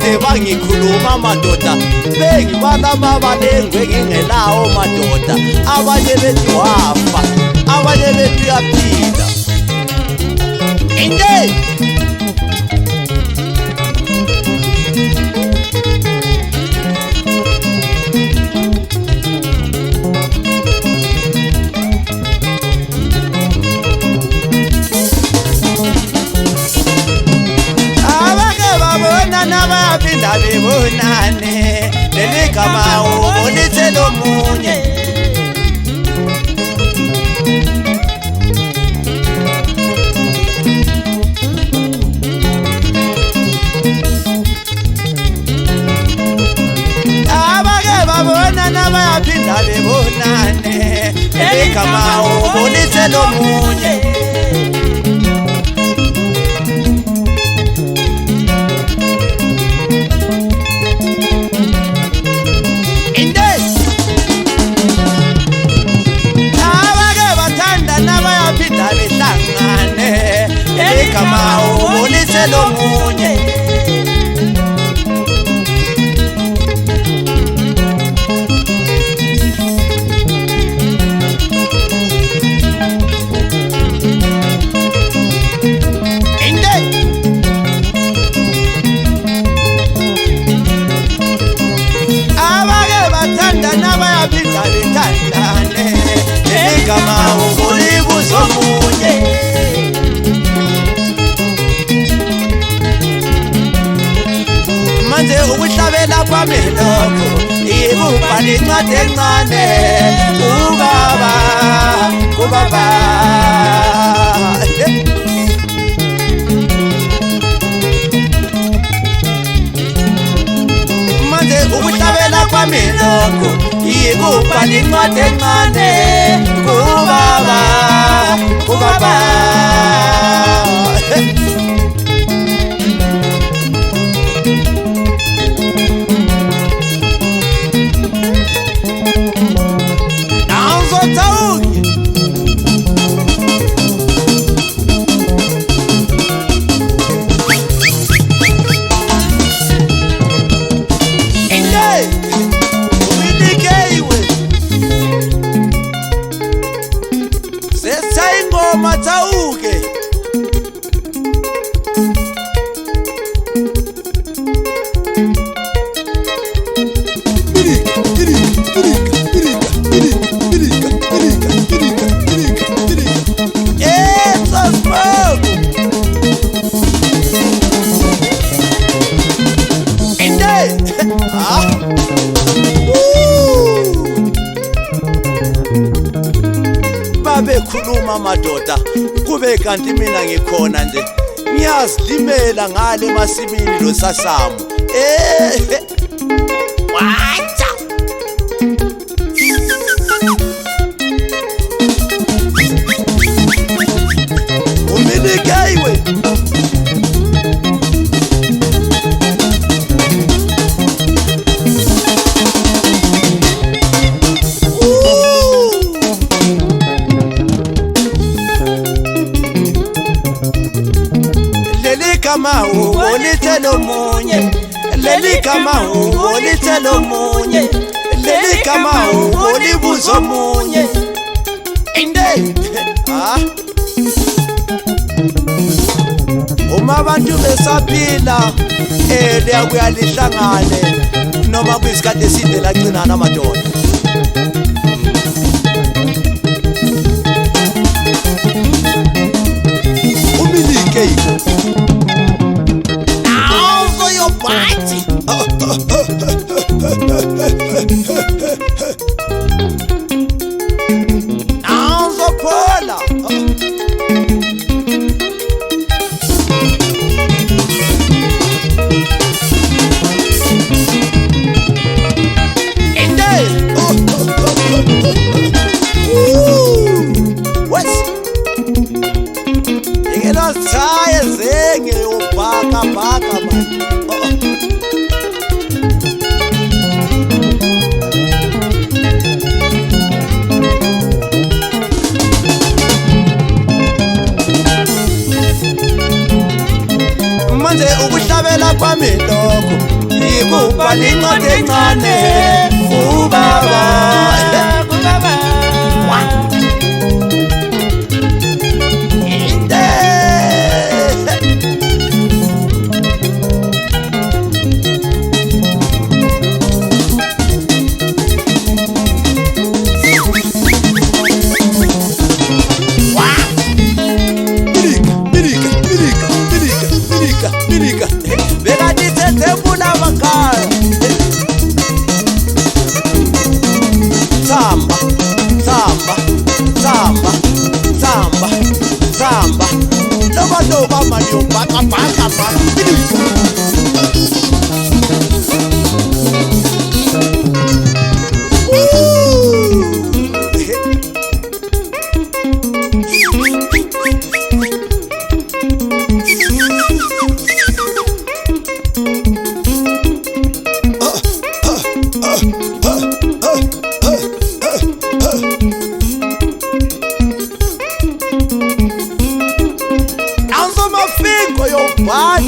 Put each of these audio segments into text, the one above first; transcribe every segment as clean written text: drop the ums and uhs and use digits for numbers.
bathe bangikhuluma madoda bengibala mabalengwe ngingelawo madoda abanye bethi wafa abanye bethi uyaphila inde Nabayaphinda bebonane leli gama ubonise lomunye abake babona nabayaphinda bebonane leli gama ubonise lomunye kama ubonise lomunye inde abake bathanda nabayaphinda bethandane kama ubonise lomunye manje ukuhlabela kwami lokho ikubhala incwadi encane kubaba manje ukuhlabela kwami lokho ikubhala incwadi encane kubaba Matauke bekhuluma madoda kube kanti mina ngikhona nje ngiyazilimela ngale masimini lo Sasamu wacha uminikeiwe kama ubonise lomunye leli kama ubonise lomunye leli kama ubonibuzo omunye inde uma abantu besaphila liyakuya lihlangane noma kuyisikhathi eside lagcinana amadoda umilike party. Anzo Pola. What's? You get us tired, zenge, baka man. Manje ukuhlabela kwami lokho yekuba nencwadi encane kubaba Samba, loba Mario, baka What?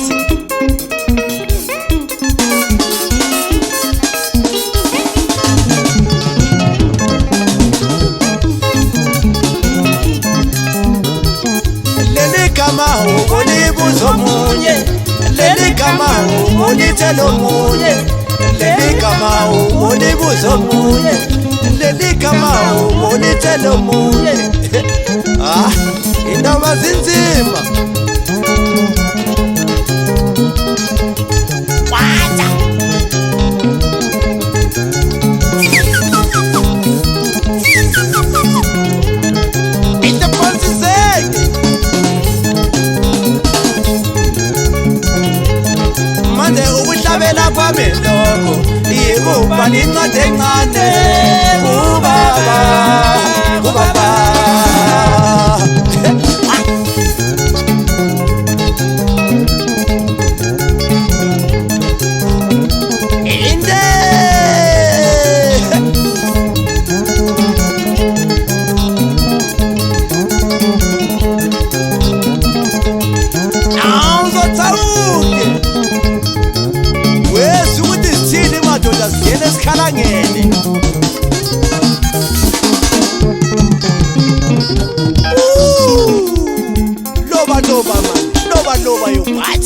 Leli kama ulibuzo munye, leli kama ulitelo munye, leli kama ulibuzo munye, leli kama ulitelo munye. Ah, indaba zinzima. Ukuhlabela kwami lokho yikuba nencwadi encane kubaba inde Singena esikhalangeni loba man loba you what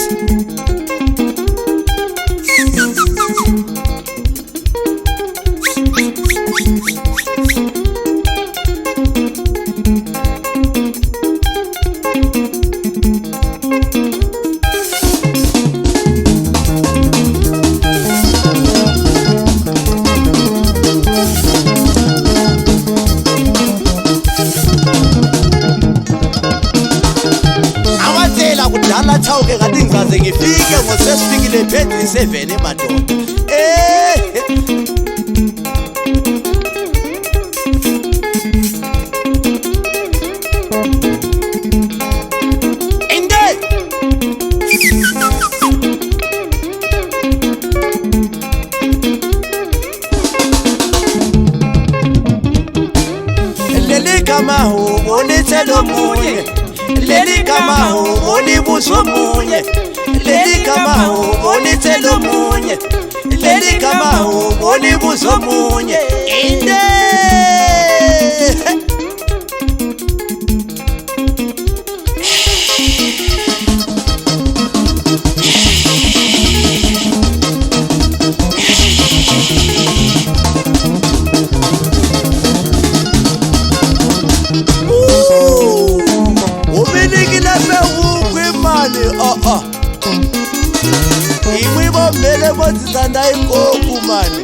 kudala thawuke kanti ngizaze ngifike ngosesifikile phedini 7 emadoda leli kama ulitelo munye leli kama ulibuzo munye leli kama ulitelo munye leli kama ulibuzo munye inde Imwibo mele bozizanda inkoku mani